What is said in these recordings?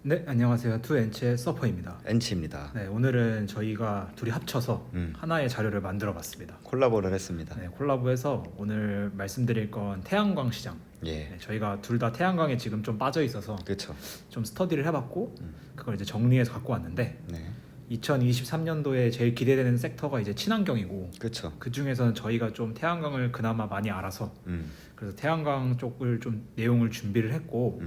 네, 안녕하세요. 투엔치의 서퍼입니다. 엔치입니다. 네, 오늘은 저희가 둘이 합쳐서 하나의 자료를 만들어 봤습니다. 콜라보를 했습니다. 네, 콜라보해서 오늘 말씀드릴 건 태양광 시장. 예, 네, 저희가 둘 다 태양광에 지금 좀 빠져 있어서 그렇죠. 좀 스터디를 해봤고 그걸 이제 정리해서 갖고 왔는데 네, 2023년도에 제일 기대되는 섹터가 이제 친환경이고 그렇죠. 그 중에서는 저희가 좀 태양광을 그나마 많이 알아서 그래서 태양광 쪽을 좀 내용을 준비를 했고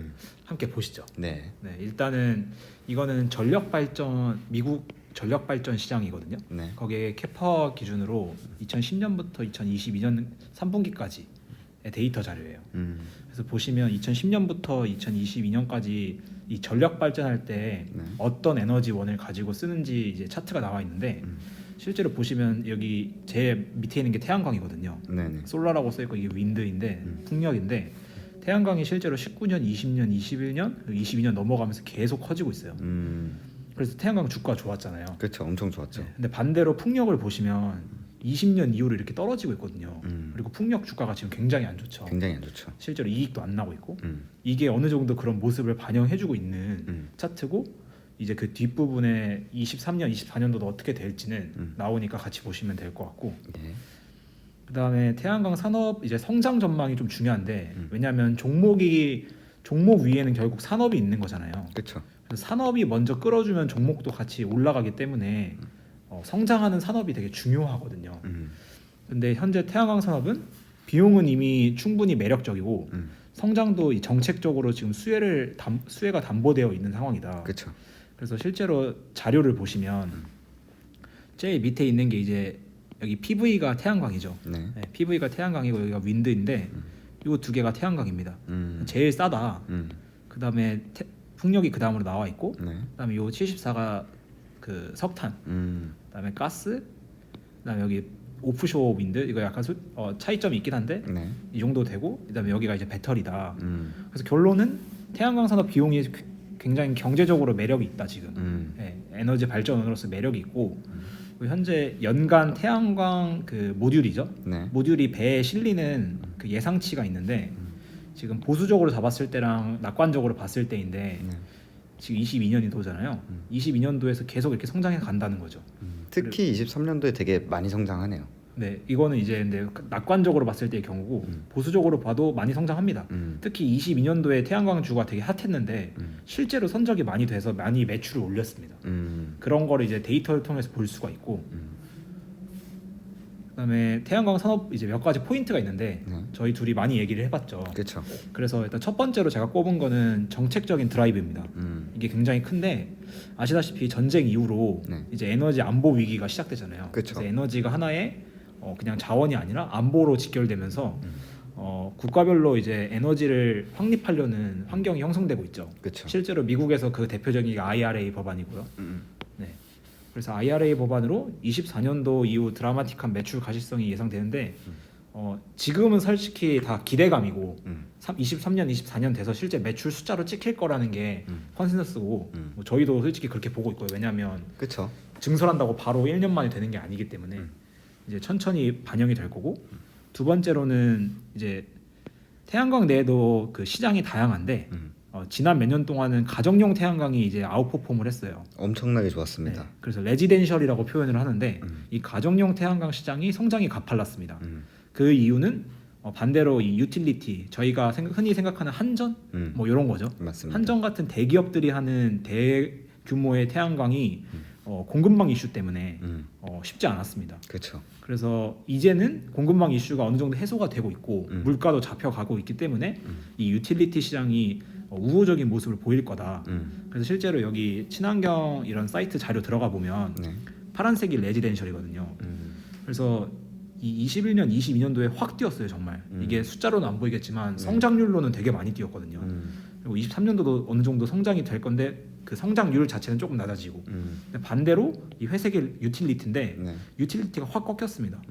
함께 보시죠. 네, 네, 일단은 이거는 전력 발전 미국 전력 발전 시장이거든요. 네, 거기에 캐파 기준으로 2010년부터 2022년 3분기까지의 데이터 자료예요. 그래서 보시면 2010년부터 2022년까지 이 전력 발전할 때 네. 어떤 에너지원을 가지고 쓰는지 이제 차트가 나와 있는데 실제로 보시면 여기 제일 밑에 있는 게 태양광이거든요. 네, 네. 솔라라고 써 있고 이게 윈드인데 풍력인데 태양광이 실제로 19년, 20년, 21년, 22년 넘어가면서 계속 커지고 있어요. 그래서 태양광 주가 좋았잖아요. 그렇죠. 엄청 좋았죠. 네. 근데 반대로 풍력을 보시면 20년 이후로 이렇게 떨어지고 있거든요. 그리고 풍력 주가가 지금 굉장히 안 좋죠. 굉장히 안 좋죠. 실제로 이익도 안 나고 있고 이게 이게 어느 정도 그런 모습을 반영해주고 있는 차트고 이제 그 뒷부분에 23년, 24년도도 어떻게 될지는 나오니까 같이 보시면 될 것 같고 네, 그다음에 태양광 산업 이제 성장 전망이 좀 중요한데 왜냐하면 종목 위에는 결국 산업이 있는 거잖아요. 그렇죠. 그래서 산업이 먼저 끌어주면 종목도 같이 올라가기 때문에 성장하는 산업이 되게 중요하거든요. 근데 현재 태양광 산업은 비용은 이미 충분히 매력적이고 성장도 이 정책적으로 지금 수혜가 담보되어 있는 상황이다. 그렇죠. 그래서 실제로 자료를 보시면 제일 밑에 있는 게 이제 여기 PV가 태양광이죠. 네, 네, PV가 태양광이고 여기가 윈드인데 이 두 개가 태양광입니다. 제일 싸다. 그 다음에 풍력이 그 다음으로 나와 있고, 네, 그 다음에 이 74가 그 석탄, 그 다음에 가스, 그 다음에 여기 오프쇼어 윈드 이거 약간 차이점이 있긴 한데 네, 이 정도 되고, 그 다음에 여기가 이제 배터리다. 그래서 결론은 태양광 산업 비용이 굉장히 경제적으로 매력이 있다 지금. 네, 에너지 발전원으로서 매력이 있고. 그리고 현재 연간 태양광 그 모듈이죠. 네, 모듈이 배에 실리는 그 예상치가 있는데 지금 보수적으로 잡았을 때랑 낙관적으로 봤을 때인데 네. 지금 22년도잖아요. 22년도에서 계속 이렇게 성장해 간다는 거죠. 특히 23년도에 되게 많이 성장하네요. 네, 이거는 이제 근데 낙관적으로 봤을 때의 경우고 보수적으로 봐도 많이 성장합니다. 특히 22년도에 태양광주가 되게 핫했는데 실제로 선적이 많이 돼서 많이 매출을 올렸습니다. 그런 거를 이제 데이터를 통해서 볼 수가 있고 그다음에 태양광 산업 이제 몇 가지 포인트가 있는데 저희 둘이 많이 얘기를 해봤죠. 그렇죠. 그래서 일단 첫 번째로 제가 꼽은 거는 정책적인 드라이브입니다. 이게 굉장히 큰데 아시다시피 전쟁 이후로 네. 이제 에너지 안보 위기가 시작되잖아요. 그쵸. 그래서 에너지가 하나의 그냥 자원이 아니라 안보로 직결되면서 국가별로 이제 에너지를 확립하려는 환경이 형성되고 있죠. 그렇죠. 실제로 미국에서 그 대표적인 게 IRA 법안이고요. 네. 그래서 IRA 법안으로 24년도 이후 드라마틱한 매출 가시성이 예상되는데 지금은 솔직히 다 기대감이고 23년, 24년 돼서 실제 매출 숫자로 찍힐 거라는 게 컨센서스고 뭐 저희도 솔직히 그렇게 보고 있고요. 왜냐하면 그렇죠. 증설한다고 바로 1년 만에 되는 게 아니기 때문에 이제 천천히 반영이 될 거고 두 번째로는 이제 태양광 내에도 그 시장이 다양한데 지난 몇 년 동안은 가정용 태양광이 이제 아웃퍼폼을 했어요. 엄청나게 좋았습니다. 네, 그래서 레지덴셜이라고 표현을 하는데 이 가정용 태양광 시장이 성장이 가팔랐습니다. 그 이유는 반대로 이 유틸리티 저희가 흔히 생각하는 한전 뭐 이런 거죠. 맞습니다. 한전 같은 대기업들이 하는 대규모의 태양광이 공급망 이슈 때문에 쉽지 않았습니다. 그렇죠. 그래서 이제는 공급망 이슈가 어느 정도 해소가 되고 있고 물가도 잡혀가고 있기 때문에 이 유틸리티 시장이 우호적인 모습을 보일 거다. 그래서 실제로 여기 친환경 이런 사이트 자료 들어가 보면 네. 파란색이 레지덴셜이거든요. 그래서 이 21년, 22년도에 확 뛰었어요 정말. 이게 숫자로는 안 보이겠지만 성장률로는 되게 많이 뛰었거든요. 그리고 23년도도 어느 정도 성장이 될 건데 그 성장률 자체는 조금 낮아지고 근데 반대로 이 회색의 유틸리티인데 네. 유틸리티가 확 꺾였습니다.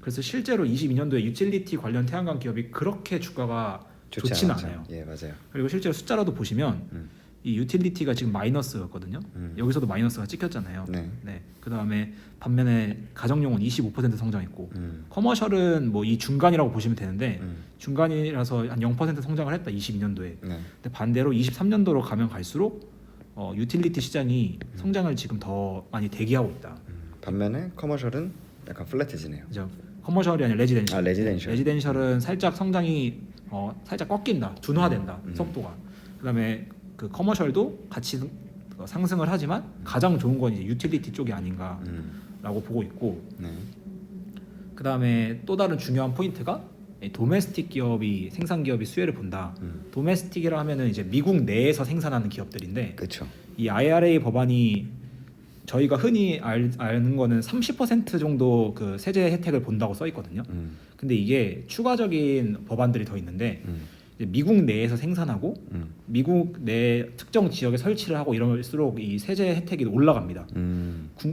그래서 실제로 22년도에 유틸리티 관련 태양광 기업이 그렇게 주가가 좋지는 않았죠. 않아요. 예, 맞아요. 그리고 실제로 숫자라도 보시면 이 유틸리티가 지금 마이너스였거든요. 여기서도 마이너스가 찍혔잖아요. 네. 그 다음에 반면에 가정용은 25% 성장했고 커머셜은 뭐 이 중간이라고 보시면 되는데 중간이라서 한 0% 성장을 했다 22년도에. 네. 근데 반대로 23년도로 가면 갈수록 유틸리티 시장이 성장을 지금 더 많이 대기하고 있다. 반면에 커머셜은 약간 플랫해지네요. 그죠? 커머셜이 아니라 레지덴셜. 아, 레지덴셜. 레지덴셜은 살짝 성장이 살짝 꺾인다, 둔화된다 속도가. 그다음에 그 커머셜도 같이 상승을 하지만 가장 좋은 건 이제 유틸리티 쪽이 아닌가라고 보고 있고. 네. 그다음에 또 다른 중요한 포인트가 이 도메스틱 기업이 생산 기업이 수혜를 본다. 도메스틱이라 하면은 이제 미국 내에서 생산하는 기업들인데 그렇죠. 이 IRA 법안이 저희가 흔히 아는 거는 30% 정도 그 세제 혜택을 본다고 써 있거든요. 근데 이게 추가적인 법안들이 더 있는데 이제 미국 내에서 생산하고 미국 내 특정 지역에 설치를 하고 이럴수록 이 세제 혜택이 올라갑니다.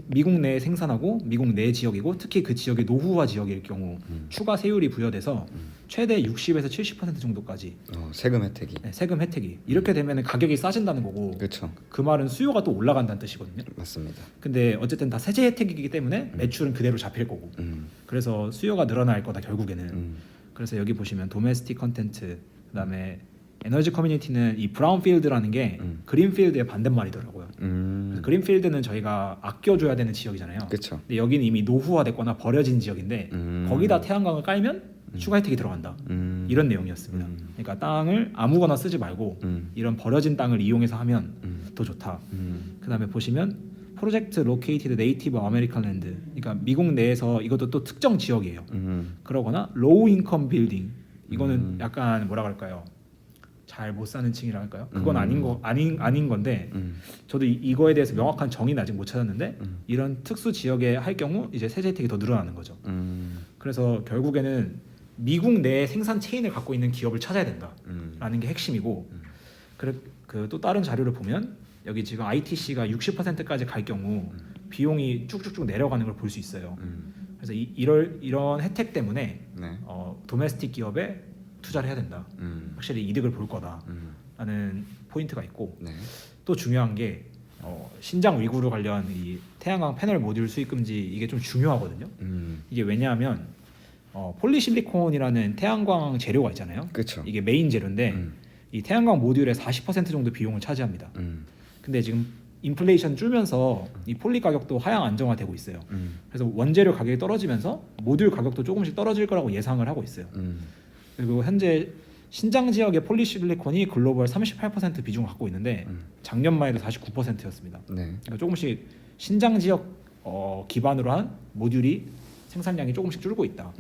미국 내에 생산하고 미국 내 지역이고 특히 그 지역이 노후화 지역일 경우 추가 세율이 부여돼서 최대 60에서 70% 정도까지 세금 혜택이. 네, 세금 혜택이 이렇게 되면 가격이 싸진다는 거고 그렇죠. 그 말은 수요가 또 올라간다는 뜻이거든요. 맞습니다. 근데 어쨌든 다 세제 혜택이기 때문에 매출은 그대로 잡힐 거고 그래서 수요가 늘어날 거다 결국에는. 그래서 여기 보시면 도메스틱 컨텐트 그다음에 에너지 커뮤니티는 이 브라운필드라는 게 그린필드의 반대말이더라고요. 그래서 그린필드는 저희가 아껴줘야 되는 지역이잖아요. 그렇죠. 근데 여기는 이미 노후화됐거나 버려진 지역인데 거기다 태양광을 깔면 추가 혜택이 들어간다. 이런 내용이었습니다. 그러니까 땅을 아무거나 쓰지 말고 이런 버려진 땅을 이용해서 하면 더 좋다. 그다음에 보시면 프로젝트 로케이티드 네이티브 아메리칸 랜드. 그러니까 미국 내에서 이것도 또 특정 지역이에요. 그러거나 로우 인컴 빌딩. 이거는 약간 뭐라 그럴까요? 잘 못 사는 층이라 할까요? 그건 아닌 건데 저도 이거에 대해서 명확한 정의는 아직 못 찾았는데 이런 특수 지역에 할 경우 이제 세제 혜택이 더 늘어나는 거죠. 그래서 결국에는 미국 내 생산 체인을 갖고 있는 기업을 찾아야 된다라는 게 핵심이고 그 또 다른 자료를 보면 여기 지금 ITC가 60%까지 갈 경우 비용이 쭉쭉쭉 내려가는 걸 볼 수 있어요. 그래서 이런 혜택 때문에 네. 도메스틱 기업에 투자를 해야 된다. 확실히 이득을 볼 거다라는 포인트가 있고 네. 또 중요한 게 신장 위구르 관련 이 태양광 패널 모듈 수입 금지 이게 좀 중요하거든요. 이게 왜냐하면 폴리실리콘이라는 태양광 재료가 있잖아요. 그렇죠. 이게 메인 재료인데 이 태양광 모듈의 40% 정도 비용을 차지합니다. 근데 지금 인플레이션 줄면서 이 폴리 가격도 하향 안정화되고 있어요. 그래서 원재료 가격이 떨어지면서 모듈 가격도 조금씩 떨어질 거라고 예상을 하고 있어요. 그리고 현재 신장 지역의 폴리실리콘이 글로벌 38% 비중을 갖고 있는데 작년 말에도 49%였습니다. 네. 그러니까 조금씩 신장 지역 기반으로 한 모듈이 생산량이 조금씩 줄고 있다.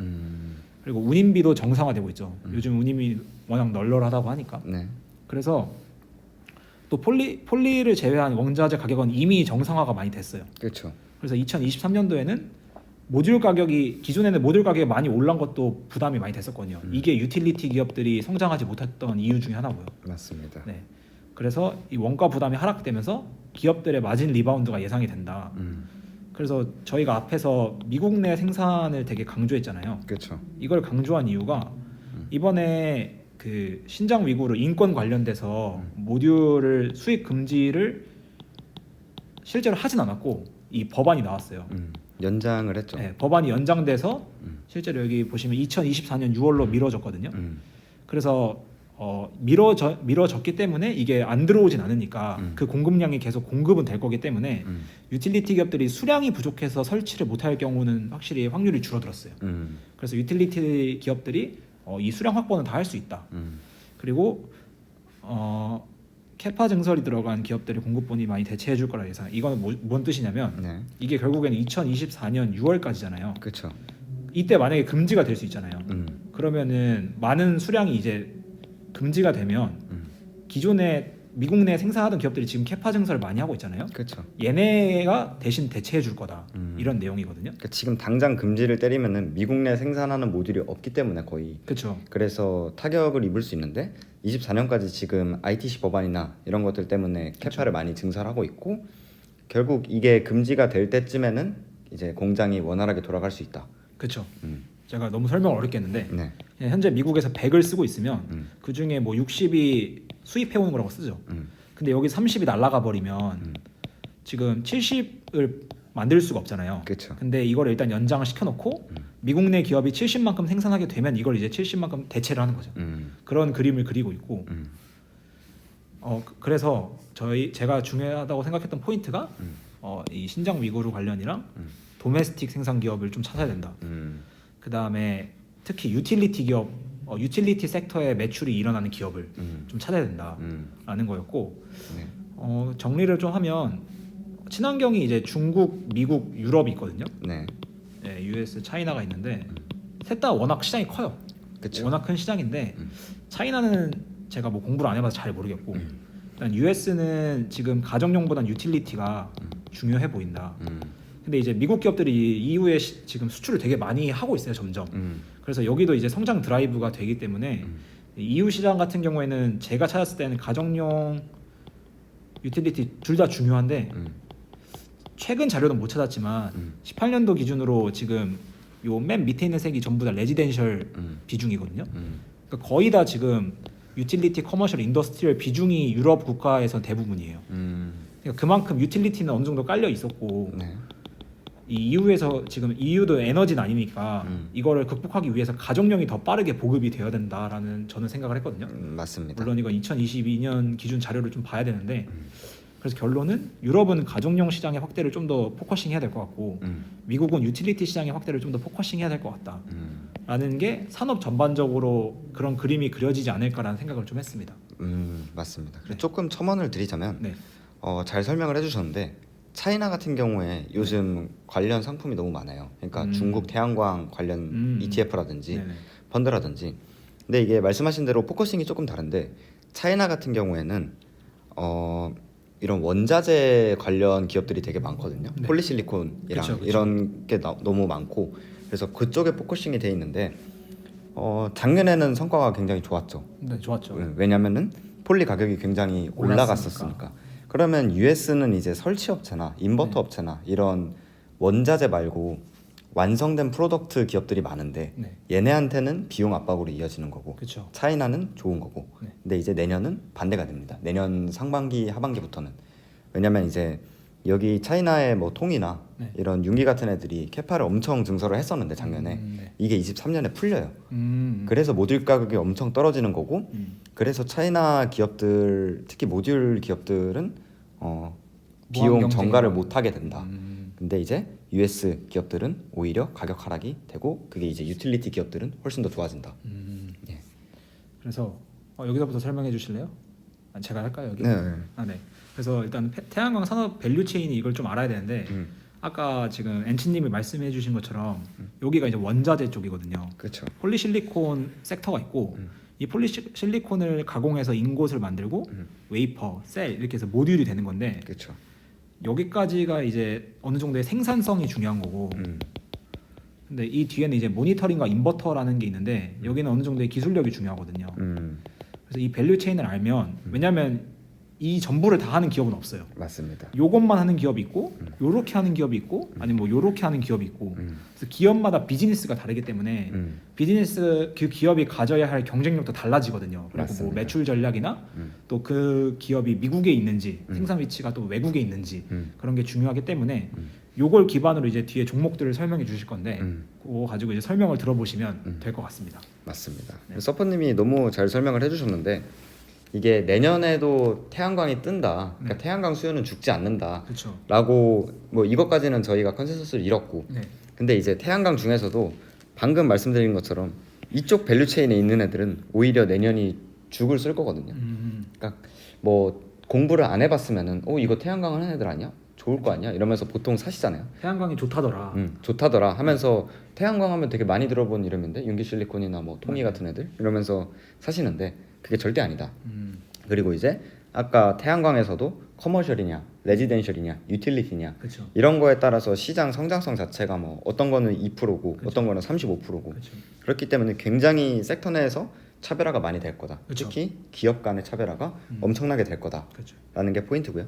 그리고 운임비도 정상화되고 있죠. 요즘 운임이 워낙 널널하다고 하니까. 네. 그래서 또 폴리를 제외한 원자재 가격은 이미 정상화가 많이 됐어요. 그렇죠. 그래서 2023년도에는 모듈 가격이 기존에는 모듈 가격이 많이 올란 것도 부담이 많이 됐었거든요. 이게 유틸리티 기업들이 성장하지 못했던 이유 중에 하나고요. 맞습니다. 네. 그래서 이 원가 부담이 하락되면서 기업들의 마진 리바운드가 예상이 된다. 그래서 저희가 앞에서 미국 내 생산을 되게 강조했잖아요. 그렇죠. 이걸 강조한 이유가 이번에 그 신장 위구르 인권 관련돼서 모듈을 수입 금지를 실제로 하진 않았고 이 법안이 나왔어요. 연장을 했죠. 네, 법안이 연장돼서 실제로 여기 보시면 2024년 6월로 미뤄졌거든요. 그래서 미뤄졌기 때문에 이게 안 들어오진 않으니까 그 공급량이 계속 공급은 될 거기 때문에 유틸리티 기업들이 수량이 부족해서 설치를 못할 경우는 확실히 확률이 줄어들었어요. 그래서 유틸리티 기업들이 이 수량 확보는 다 할 수 있다. 그리고 캐파 증설이 들어간 기업들이 공급본이 많이 대체해 줄 거라 예상. 이거는 뭔 뜻이냐면 네. 이게 결국에는 2024년 6월까지잖아요. 그렇죠. 이때 만약에 금지가 될 수 있잖아요. 그러면은 많은 수량이 이제 금지가 되면 기존에 미국 내 생산하던 기업들이 지금 캐파 증설을 많이 하고 있잖아요. 그렇죠. 얘네가 대신 대체해 줄 거다. 이런 내용이거든요. 그러니까 지금 당장 금지를 때리면은 미국 내 생산하는 모듈이 없기 때문에 거의. 그렇죠. 그래서 타격을 입을 수 있는데 24년까지 지금 ITC 법안이나 이런 것들 때문에 캐파를 많이 증설하고 있고 결국 이게 금지가 될 때쯤에는 이제 공장이 원활하게 돌아갈 수 있다. 그렇죠. 제가 너무 설명 어렵게 했는데 네. 현재 미국에서 100을 쓰고 있으면 그 중에 뭐 60이 수입해 오는 거라고 쓰죠. 근데 여기 30이 날아가 버리면 지금 70을 만들 수가 없잖아요. 그렇죠. 근데 이걸 일단 연장을 시켜놓고 미국 내 기업이 70만큼 생산하게 되면 이걸 이제 70만큼 대체를 하는 거죠. 그런 그림을 그리고 있고 그래서 제가 중요하다고 생각했던 포인트가 이 신장 위구르 관련이랑 도메스틱 생산 기업을 좀 찾아야 된다. 그 다음에 특히 유틸리티 기업, 유틸리티 섹터의 매출이 일어나는 기업을 좀 찾아야 된다라는 거였고, 네. 정리를 좀 하면 친환경이 이제 중국, 미국, 유럽이 있거든요. 네. 네, US, 차이나가 있는데 셋 다 워낙 시장이 커요. 그쵸. 워낙 큰 시장인데 차이나는 제가 뭐 공부를 안 해봐서 잘 모르겠고, 일단 US는 지금 가정용보단 유틸리티가 중요해 보인다. 근데 이제 미국 기업들이 이후에 지금 수출을 되게 많이 하고 있어요, 점점. 그래서 여기도 이제 성장 드라이브가 되기 때문에 EU 시장 같은 경우에는 제가 찾았을 때는 가정용, 유틸리티 둘 다 중요한데 최근 자료는 못 찾았지만 18년도 기준으로 지금 요 맨 밑에 있는 색이 전부 다 레지덴셜 비중이거든요. 그러니까 거의 다 지금 유틸리티, 커머셜, 인더스트리얼 비중이 유럽 국가에선 대부분이에요. 그러니까 그만큼 유틸리티는 어느 정도 깔려 있었고, 네. 이 EU에서 지금 EU도 에너지는 아니니까 이거를 극복하기 위해서 가정용이 더 빠르게 보급이 되어야 된다라는 저는 생각을 했거든요. 맞습니다. 물론 이건 2022년 기준 자료를 좀 봐야 되는데, 그래서 결론은 유럽은 가정용 시장의 확대를 좀 더 포커싱 해야 될 것 같고, 미국은 유틸리티 시장의 확대를 좀 더 포커싱 해야 될 것 같다라는 게 산업 전반적으로 그런 그림이 그려지지 않을까라는 생각을 좀 했습니다. 맞습니다. 그리고 네. 조금 첨언을 드리자면 네. 잘 설명을 해주셨는데, 차이나 같은 경우에 요즘 관련 상품이 너무 많아요. 그러니까 중국 태양광 관련 ETF라든지 네네. 펀드라든지. 근데 이게 말씀하신 대로 포커싱이 조금 다른데, 차이나 같은 경우에는 이런 원자재 관련 기업들이 되게 많거든요. 네. 폴리실리콘이랑 그쵸, 그쵸. 이런 게 너무 많고, 그래서 그쪽에 포커싱이 돼 있는데 작년에는 성과가 굉장히 좋았죠. 네, 좋았죠. 왜냐면은 폴리 가격이 굉장히 올라갔었으니까. 그러면 US는 이제 설치업체나 인버터 네. 업체나 이런 원자재 말고 완성된 프로덕트 기업들이 많은데, 네. 얘네한테는 비용 압박으로 이어지는 거고, 그렇죠. 차이나는 좋은 거고. 네. 근데 이제 내년은 반대가 됩니다. 내년 상반기 하반기부터는. 왜냐면 이제 여기 차이나의 뭐 통이나 네. 이런 융기 같은 애들이 캐파를 엄청 증설을 했었는데 작년에 네. 이게 23년에 풀려요. 음. 그래서 모듈 가격이 엄청 떨어지는 거고, 그래서 차이나 기업들, 특히 모듈 기업들은 비용 경쟁이다. 전가를 못 하게 된다. 음. 근데 이제 US 기업들은 오히려 가격 하락이 되고, 그게 이제 유틸리티 기업들은 훨씬 더 좋아진다. 예. 그래서 여기서부터 설명해 주실래요? 제가 할까요, 여기? 네. 네. 그래서 일단 태양광 산업 밸류 체인이 이걸 좀 알아야 되는데, 아까 지금 엔치님이 말씀해 주신 것처럼 여기가 이제 원자재 쪽이거든요. 그렇죠. 폴리실리콘 섹터가 있고, 이 폴리실리콘을 가공해서 인곳을 만들고 웨이퍼, 셀 이렇게 해서 모듈이 되는 건데, 그렇죠. 여기까지가 이제 어느 정도의 생산성이 중요한 거고, 근데 이 뒤에는 이제 모니터링과 인버터라는 게 있는데, 여기는 어느 정도의 기술력이 중요하거든요. 그래서 이 밸류 체인을 알면, 왜냐하면 이 전부를 다 하는 기업은 없어요. 맞습니다. 요것만 하는 기업이 있고, 요렇게 하는 기업이 있고, 아니면 뭐 요렇게 하는 기업이 있고, 그래서 기업마다 비즈니스가 다르기 때문에 비즈니스 그 기업이 가져야 할 경쟁력도 달라지거든요. 그리고 뭐 맞습니다. 매출 전략이나 또 그 기업이 미국에 있는지 생산 위치가 또 외국에 있는지 그런 게 중요하기 때문에 요걸 기반으로 이제 뒤에 종목들을 설명해 주실 건데, 그거 가지고 이제 설명을 들어보시면 될 것 같습니다. 맞습니다. 네. 서퍼님이 너무 잘 설명을 해주셨는데, 이게 내년에도 태양광이 뜬다. 그러니까 태양광 수요는 죽지 않는다. 그렇죠. 라고 뭐 이것까지는 저희가 컨센서스를 잃었고, 네. 근데 이제 태양광 중에서도 방금 말씀드린 것처럼 이쪽 밸류 체인에 있는 애들은 오히려 내년이 죽을 쓸 거거든요. 그러니까 뭐 공부를 안 해봤으면은 이거 태양광 하는 애들 아니야? 좋을 거 아니야? 이러면서 보통 사시잖아요. 태양광이 좋다더라. 좋다더라 하면서 태양광 하면 되게 많이 들어본 이름인데, 융기실리콘이나 뭐 통이 같은 애들 이러면서 사시는데, 그게 절대 아니다. 그리고 이제 아까 태양광에서도 커머셜이냐, 레지덴셜이냐, 유틸리티냐, 그렇죠. 이런 거에 따라서 시장 성장성 자체가 뭐 어떤 거는 2%고 어떤 거는 35%고 그렇죠. 그렇기 때문에 굉장히 섹터 내에서 차별화가 많이 될 거다. 그쵸. 특히 기업 간의 차별화가 엄청나게 될 거다라는 그렇죠. 게 포인트고요.